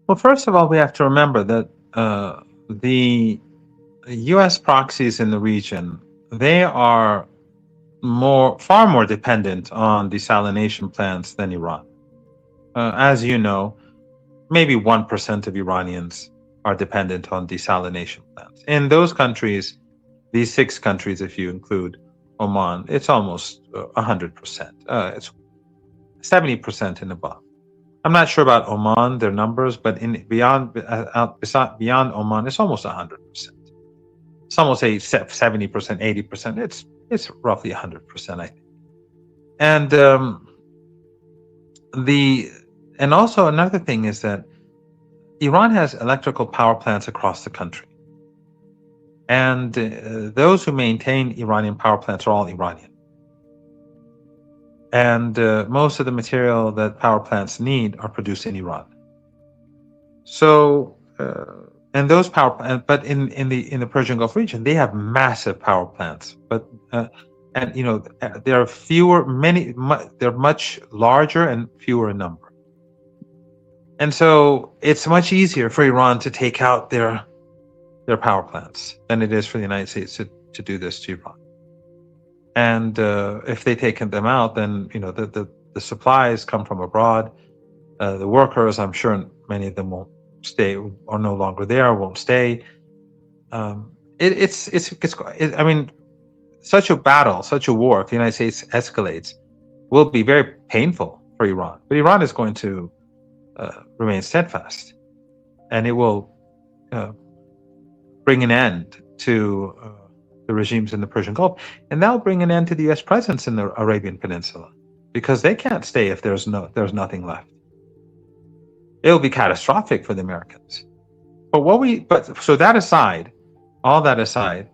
Well, first of all, we have to remember that the U.S. proxies in the region, they are far more dependent on desalination plants than Iran. As you know, maybe 1% of Iranians are dependent on desalination plants. In those countries, these six countries, if you include Oman, it's almost 100%. It's 70% and above. I'm not sure about Oman, their numbers, but beyond Oman, it's almost 100%. Some will say 70%, 80%. It's roughly 100%, I think. And the and also another thing is that Iran has electrical power plants across the country, and those who maintain Iranian power plants are all Iranian. And most of the material that power plants need are produced in Iran. So, and those but in the Persian Gulf region, they have massive power plants. But and there are they're much larger and fewer in number. And so it's much easier for Iran to take out their power plants than it is for the United States to do this to Iran. And if they take them out, then the supplies come from abroad. The workers, I'm sure many of them won't stay, are no longer there, won't stay. I mean, such a battle, such a war, if the United States escalates, will be very painful for Iran. But Iran is going to remain steadfast, and it will bring an end to the regimes in the Persian Gulf, and that'll bring an end to the U.S. presence in the Arabian Peninsula, because they can't stay if there's nothing left. It'll be catastrophic for the Americans. So that aside, all that aside,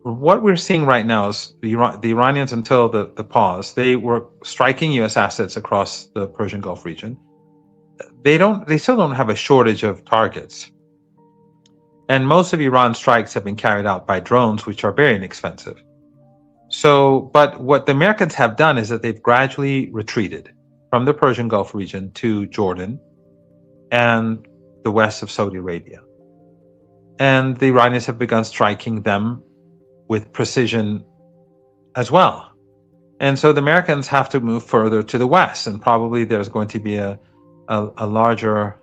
what we're seeing right now is the Iranians, until the pause, they were striking U.S. assets across the Persian Gulf region. They still don't have a shortage of targets. And most of Iran's strikes have been carried out by drones, which are very inexpensive. But what the Americans have done is that they've gradually retreated from the Persian Gulf region to Jordan and the west of Saudi Arabia. And the Iranians have begun striking them with precision as well. And so the Americans have to move further to the west, and probably there's going to be a larger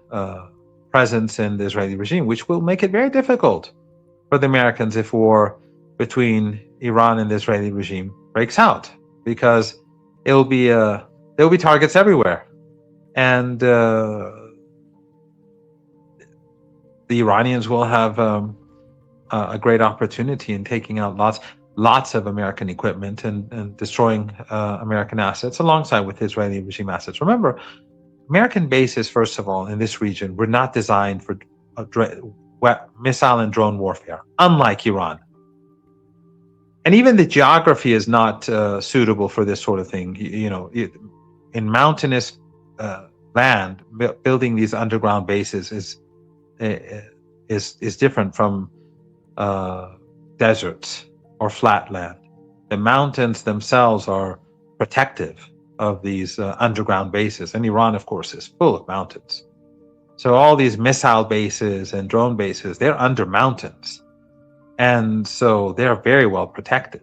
presence in the Israeli regime, which will make it very difficult for the Americans if war between Iran and the Israeli regime breaks out, because there'll be targets everywhere, and the Iranians will have a great opportunity in taking out lots of American equipment and destroying American assets alongside with Israeli regime assets. Remember, American bases, first of all, in this region were not designed for missile and drone warfare, unlike Iran. And even the geography is not suitable for this sort of thing. In mountainous land, building these underground bases is different from deserts or flat land. The mountains themselves are protective of these underground bases, and Iran, of course, is full of mountains. So all these missile bases and drone bases, they're under mountains, and so they're very well protected.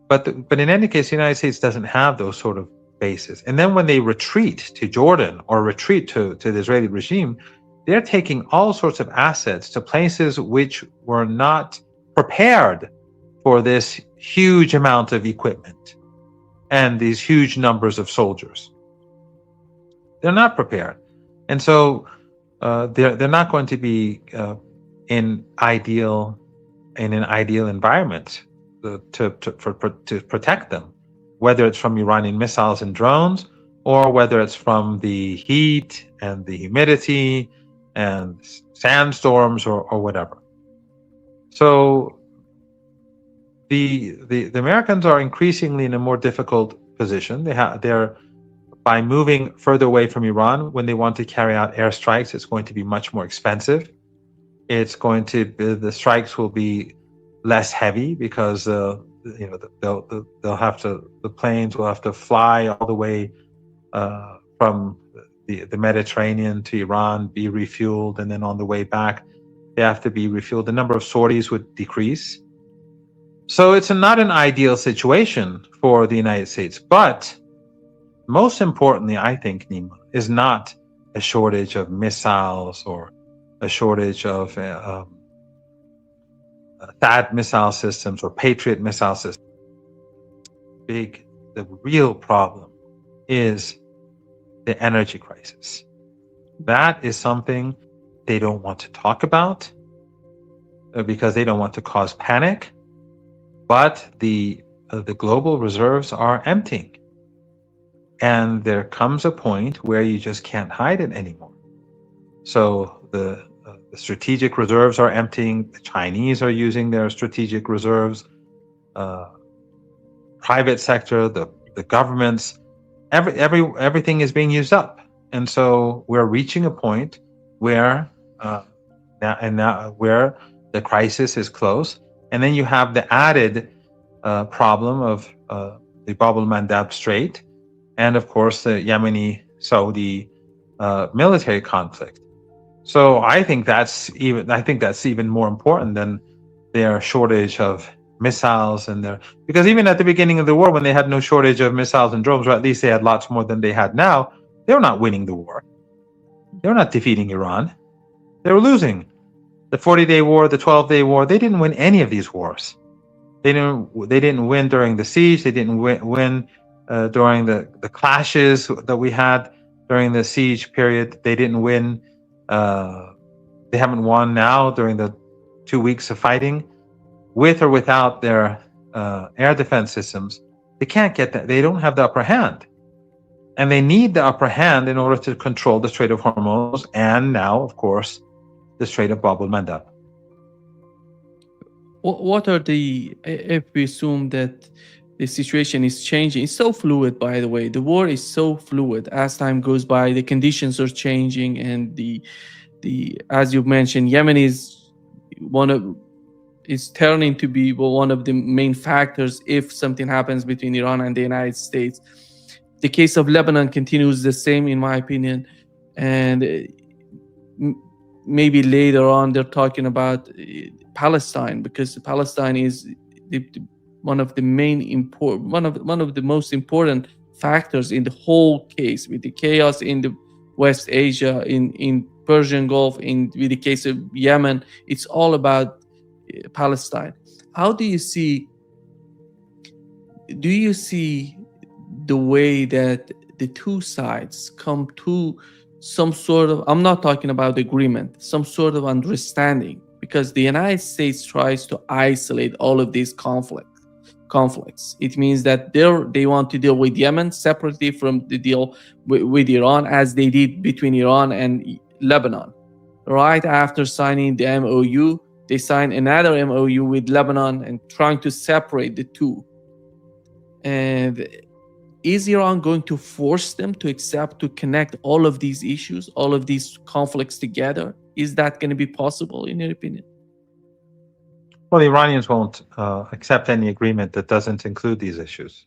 But in any case, the United States doesn't have those sort of bases. And then when they retreat to Jordan or retreat to the Israeli regime, they're taking all sorts of assets to places which were not prepared for this huge amount of equipment and these huge numbers of soldiers. They're not prepared. And so they're not going to be in an ideal environment to protect them, whether it's from Iranian missiles and drones, or whether it's from the heat and the humidity and sandstorms or whatever. So the Americans are increasingly in a more difficult position. They're by moving further away from Iran. When they want to carry out airstrikes, it's going to be much more expensive. The strikes will be less heavy because the planes will have to fly all the way from the Mediterranean to Iran, be refueled, and then on the way back, they have to be refueled. The number of sorties would decrease. So it's not an ideal situation for the United States. But most importantly, I think, Nima, is not a shortage of missiles or a shortage of THAAD missile systems or Patriot missile systems. The real problem is the energy crisis. That is something they don't want to talk about because they don't want to cause panic. But the global reserves are emptying. And there comes a point where you just can't hide it anymore. So the strategic reserves are emptying. The Chinese are using their strategic reserves. Private sector, the governments, everything is being used up. And so we're reaching a point where where the crisis is close. And then you have the added problem of the Bab el-Mandeb Strait, and of course the Yemeni-Saudi military conflict. So I think that's even more important than their shortage of missiles because even at the beginning of the war, when they had no shortage of missiles and drones, or at least they had lots more than they had now, they were not winning the war. They were not defeating Iran. They were losing. The 40-day war, the 12-day war, they didn't win any of these wars. They didn't win during the siege. They didn't win during the clashes that we had during the siege period. They didn't win. They haven't won now during the 2 weeks of fighting. With or without their air defense systems, they can't get that. They don't have the upper hand. And they need the upper hand in order to control the Strait of Hormuz and now, of course, the Strait of Bab el-Mandeb. What are if we assume that the situation is changing, it's so fluid, by the way, the war is so fluid. As time goes by, the conditions are changing, and the as you mentioned, Yemen is turning to be one of the main factors if something happens between Iran and the United States. The case of Lebanon continues the same, in my opinion, and maybe later on they're talking about Palestine, because Palestine is one of the most important factors in the whole case, with the chaos in the West Asia, in Persian Gulf, with the case of Yemen. It's all about Palestine. How do you see the way that the two sides come to some sort of, I'm not talking about agreement, some sort of understanding? Because the United States tries to isolate all of these conflicts. It means that they want to deal with Yemen separately from the deal with Iran, as they did between Iran and Lebanon. Right after signing the MOU, they signed another MOU with Lebanon and trying to separate the two. And is Iran going to force them to connect all of these issues, all of these conflicts together? Is that going to be possible, in your opinion? Well, the Iranians won't accept any agreement that doesn't include these issues.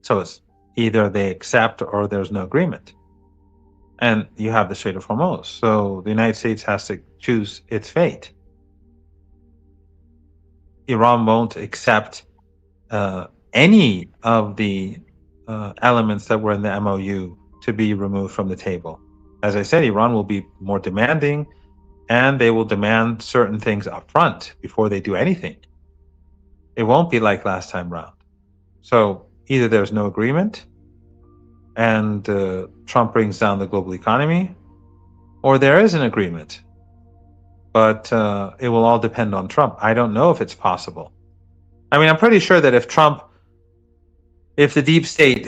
So it's either they accept or there's no agreement. And you have the Strait of Hormuz. So the United States has to choose its fate. Iran won't accept any of the elements that were in the MOU to be removed from the table. As I said, Iran will be more demanding, and they will demand certain things up front before they do anything. It won't be like last time round. So either there's no agreement and Trump brings down the global economy, or there is an agreement. But it will all depend on Trump. I don't know if it's possible. I mean, I'm pretty sure that if the deep state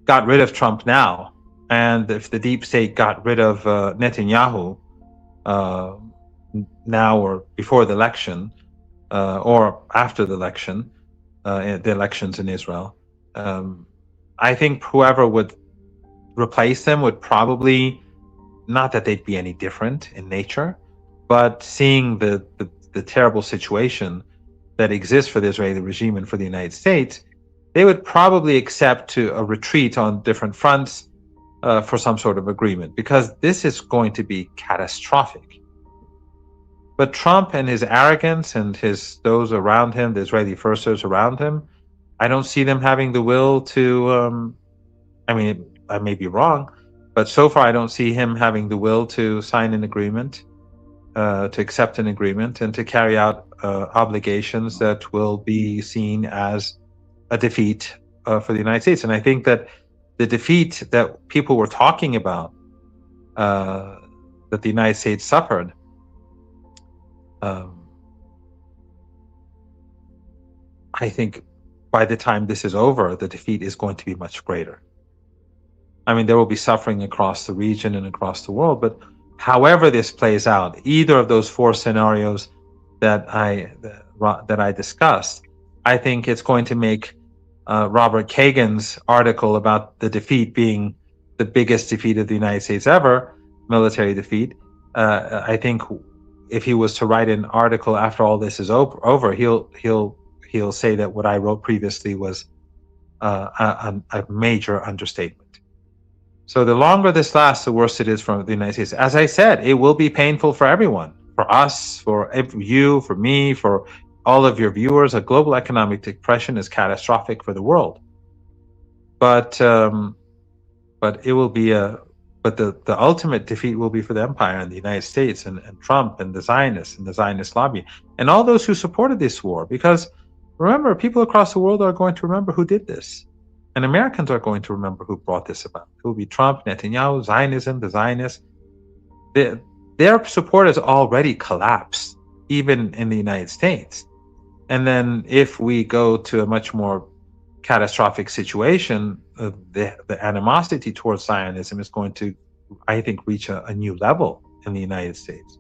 got rid of Trump now, and if the deep state got rid of Netanyahu now or before the election, or after the election, the elections in Israel, I think whoever would replace them would probably, not that they'd be any different in nature, but seeing the terrible situation that exists for the Israeli regime and for the United States, they would probably accept a retreat on different fronts for some sort of agreement, because this is going to be catastrophic. But Trump and his arrogance and those around him, the Israeli firsters around him, I don't see them having the will to. I mean, I may be wrong, but so far I don't see him having the will to sign an agreement, to accept an agreement, and to carry out obligations that will be seen as a defeat for the United States. And I think that the defeat that people were talking about, that the United States suffered, I think by the time this is over, the defeat is going to be much greater. I mean, there will be suffering across the region and across the world, but however this plays out, either of those four scenarios that I discussed, I think it's going to make Robert Kagan's article about the defeat being the biggest defeat of the United States ever, military defeat. I think if he was to write an article after all this is over, he'll say that what I wrote previously was a major understatement. So the longer this lasts, the worse it is for the United States. As I said, it will be painful for everyone, for us, for you, for me, for all of your viewers. A global economic depression is catastrophic for the world. But it will be the ultimate defeat will be for the empire and the United States and Trump and the Zionists and the Zionist lobby and all those who supported this war. Because remember, people across the world are going to remember who did this. And Americans are going to remember who brought this about. It will be Trump, Netanyahu, Zionism, the Zionists. Their support has already collapsed, even in the United States. And then if we go to a much more catastrophic situation, the animosity towards Zionism is going to, I think, reach a new level in the United States.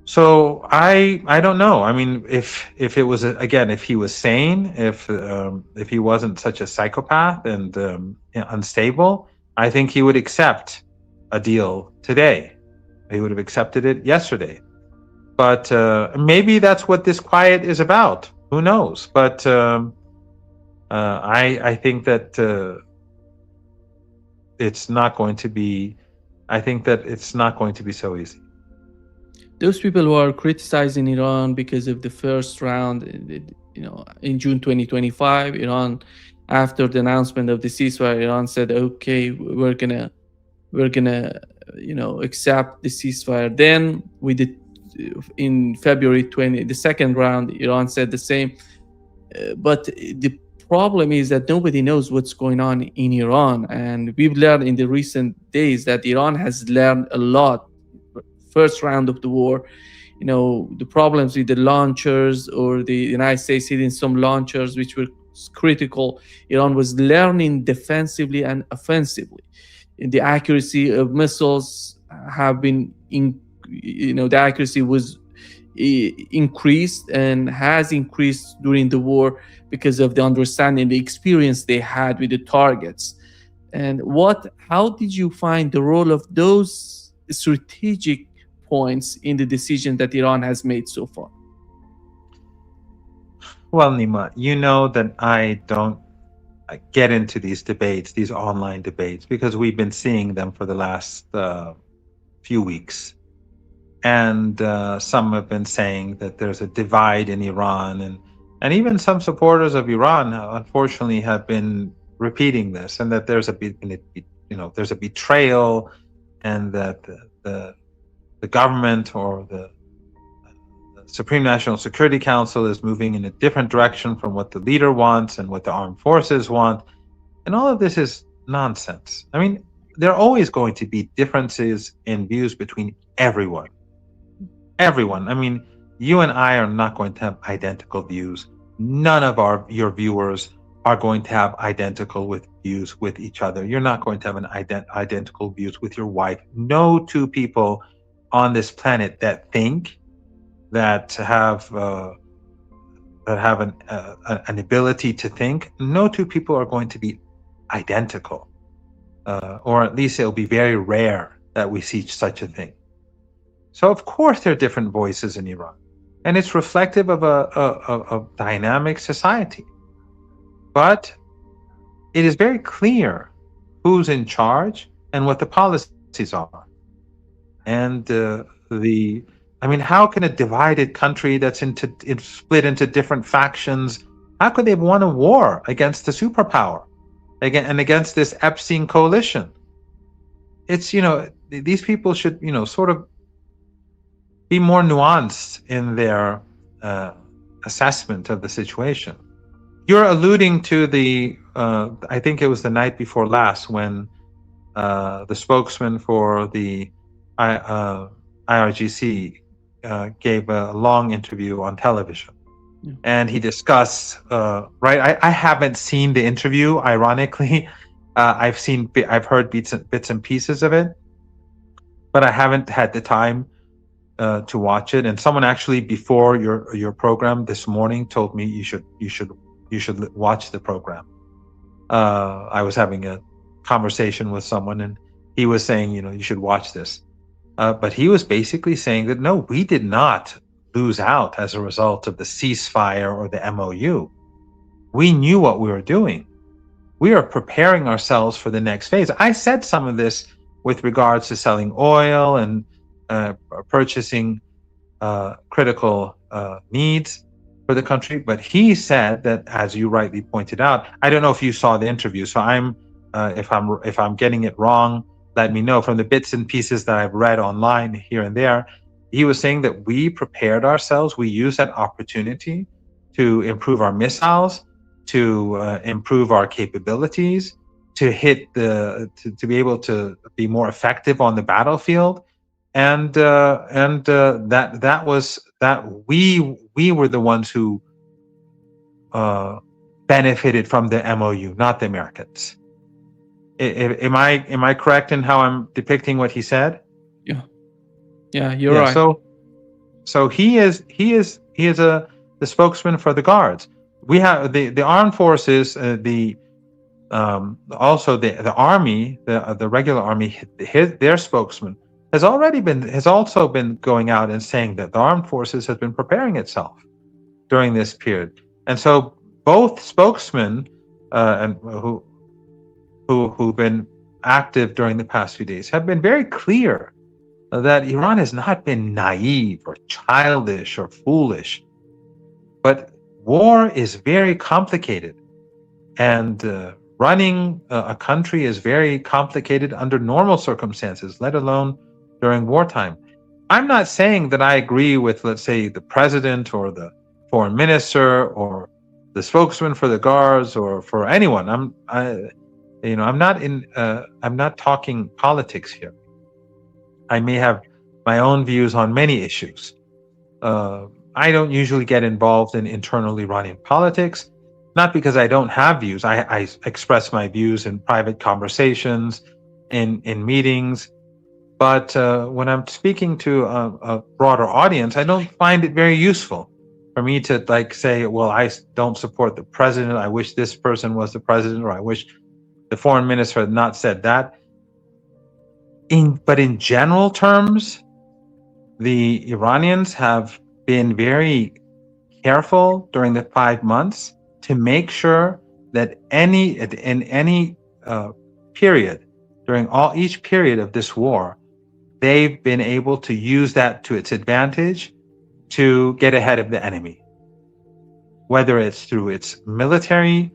So I don't know. I mean, if it was again, if he was sane, if he wasn't such a psychopath and unstable, I think he would accept a deal today. He would have accepted it yesterday. But maybe that's what this quiet is about. Who knows? But I think that it's not going to be. I think that it's not going to be so easy. Those people who are criticizing Iran because of the first round, in June 2025, Iran, after the announcement of the ceasefire, Iran said, "Okay, we're gonna, accept the ceasefire." Then in February 20, the second round, Iran said the same. But the problem is that nobody knows what's going on in Iran, and we've learned in the recent days that Iran has learned a lot. First round of the war, the problems with the launchers, or the United States hitting some launchers which were critical. Iran was learning defensively and offensively. The accuracy of missiles have been the accuracy was increased and has increased during the war because of the understanding, the experience they had with the targets. And how did you find the role of those strategic points in the decision that Iran has made so far? Well, Nima, you know that I don't get into these debates, these online debates, because we've been seeing them for the last few weeks. And some have been saying that there's a divide in Iran, and even some supporters of Iran, unfortunately, have been repeating this, and that there's a betrayal, and that the government or the Supreme National Security Council is moving in a different direction from what the leader wants and what the armed forces want. And all of this is nonsense. I mean, there are always going to be differences in views between everyone. Everyone. I mean, you and I are not going to have identical views. None of your viewers are going to have identical views with each other. You're not going to have identical views with your wife. No two people on this planet that think, that have an ability to think, no two people are going to be identical, or at least it'll be very rare that we see such a thing. So of course there are different voices in Iran, and it's reflective of a dynamic society. But it is very clear who's in charge and what the policies are. And how can a divided country that's split into different factions, how could they want a war against the superpower and against this Epstein coalition? It's, these people should, sort of be more nuanced in their assessment of the situation. You're alluding to I think it was the night before last when the spokesman for the IRGC gave a long interview on television. Yeah. And he discussed, right? I haven't seen the interview, ironically. I've heard bits and pieces of it, but I haven't had the time to watch it. And someone actually before your program this morning told me you should watch the program. I was having a conversation with someone, and he was saying, you should watch this. But he was basically saying that no, we did not lose out as a result of the ceasefire or the MOU. We knew what we were doing. We are preparing ourselves for the next phase. I said some of this with regards to selling oil and purchasing critical needs for the country. But he said that, as you rightly pointed out, I don't know if you saw the interview, so if I'm getting it wrong, let me know. From the bits and pieces that I've read online here and there, he was saying that we prepared ourselves. We used that opportunity to improve our missiles, to improve our capabilities, to be able to be more effective on the battlefield, and we were the ones who benefited from the MOU, not the Americans. Am I correct in how I'm depicting what he said? Yeah, you're right. So he is the spokesman for the guards. We have the armed forces, also the army, the regular army. Their spokesman has also been going out and saying that the armed forces has been preparing itself during this period. And so both spokesmen and who've been active during the past few days have been very clear that Iran has not been naive or childish or foolish, but war is very complicated, and running a country is very complicated under normal circumstances, let alone during wartime. I'm not saying that I agree with, let's say, the president or the foreign minister or the spokesman for the guards or for anyone. I'm not talking politics here. I may have my own views on many issues. I don't usually get involved in internal Iranian politics, not because I don't have views. I express my views in private conversations, in meetings. But when I'm speaking to a broader audience, I don't find it very useful for me to say, well, I don't support the president. I wish this person was the president, or I wish the foreign minister had not said that. But in general terms, the Iranians have been very careful during the 5 months to make sure that in any period, during each period of this war, they've been able to use that to its advantage to get ahead of the enemy, whether it's through its military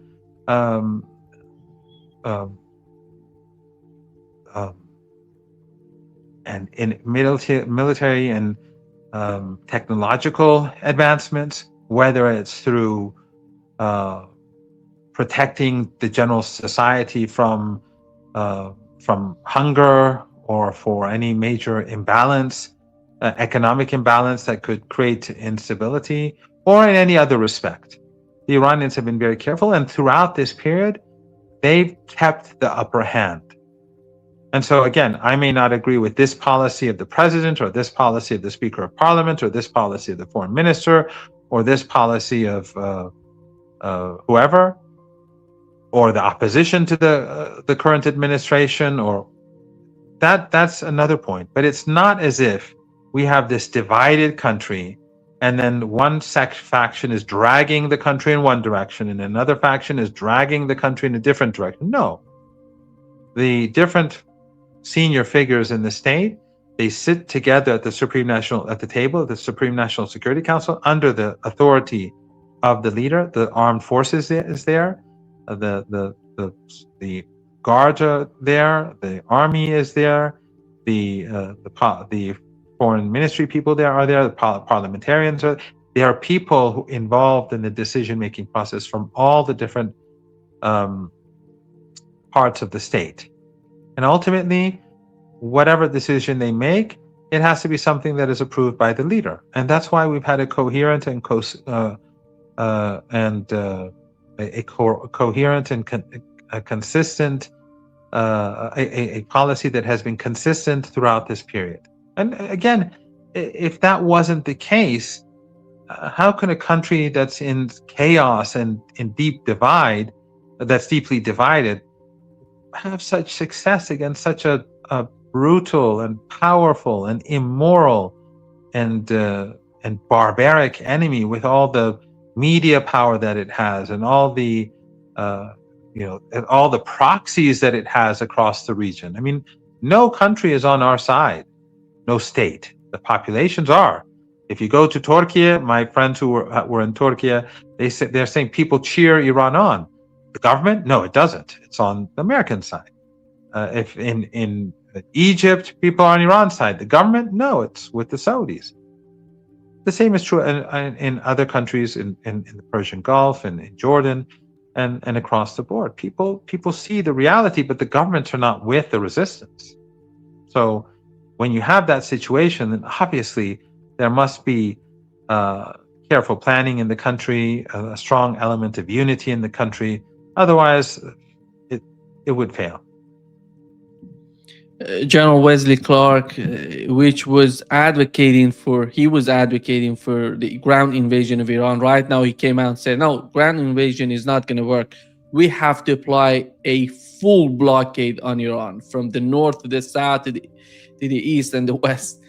and in military and technological advancements, whether it's through protecting the general society from hunger or for any major imbalance, economic imbalance that could create instability, or in any other respect. The Iranians have been very careful, and throughout this period, they've kept the upper hand. And so again, I may not agree with this policy of the president, or this policy of the Speaker of Parliament, or this policy of the foreign minister, or this policy of whoever, or the opposition to the current administration, or that's another point. But it's not as if we have this divided country, and then one faction is dragging the country in one direction, and another faction is dragging the country in a different direction. No. the different senior figures in the state, they sit together at the table of the Supreme National Security Council under the authority of the leader. The armed forces is there, the guards are there, the army is there, the foreign ministry people are there, the parliamentarians are. There are people who involved in the decision-making process from all the different parts of the state, and ultimately, whatever decision they make, it has to be something that is approved by the leader, and that's why we've had a coherent and coherent and consistent a policy that has been consistent throughout this period. And again, if that wasn't the case, how can a country that's in chaos and in that's deeply divided, have such success against such a brutal and powerful and immoral and barbaric enemy, with all the media power that it has and all the all the proxies that it has across the region? I mean, no country is on our side, no state. The populations are. If you go to Turkey, my friends who were in Turkey, they're saying people cheer Iran on. The government? No, it doesn't. It's on the American side. If in Egypt, people are on Iran's side. The government? No, it's with the Saudis. The same is true in other countries in the Persian Gulf and in Jordan and across the board. People see the reality, but the governments are not with the resistance. So when you have that situation, then obviously there must be careful planning in the country, a strong element of unity in the country. Otherwise, it would fail. General Wesley Clark, he was advocating for the ground invasion of Iran. Right now, he came out and said, no, ground invasion is not going to work. We have to apply a full blockade on Iran, from the north to the south to the east and the west.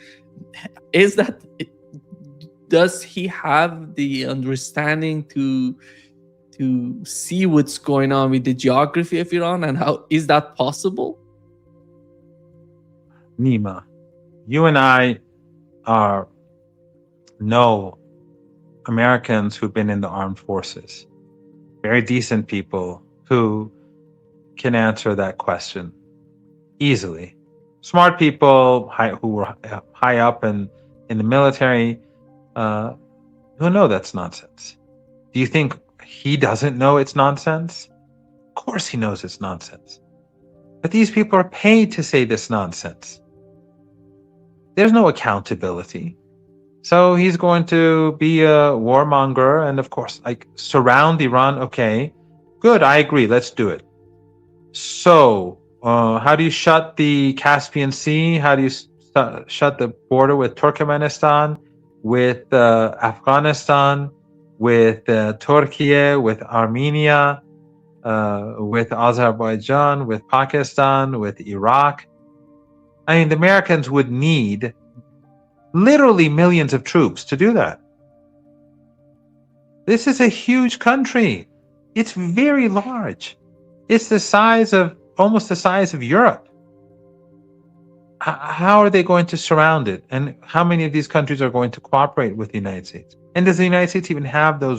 Does he have the understanding to see what's going on with the geography of Iran, and how is that possible? Nima, you and I know Americans who've been in the armed forces, very decent people who can answer that question easily. Smart people who were high up in the military who know that's nonsense. Do you think he doesn't know it's nonsense? Of course he knows it's nonsense. But these people are paid to say this nonsense. There's no accountability. So he's going to be a warmonger and, of course, surround Iran. Okay, good, I agree, let's do it. So how do you shut the Caspian Sea? How do you shut the border with Turkmenistan, with Afghanistan, with Turkey, with Armenia, with Azerbaijan, with Pakistan, with Iraq? I mean, the Americans would need literally millions of troops to do that. This is a huge country. It's very large. It's almost the size of Europe. How are they going to surround it? And how many of these countries are going to cooperate with the United States? And does the United States even have those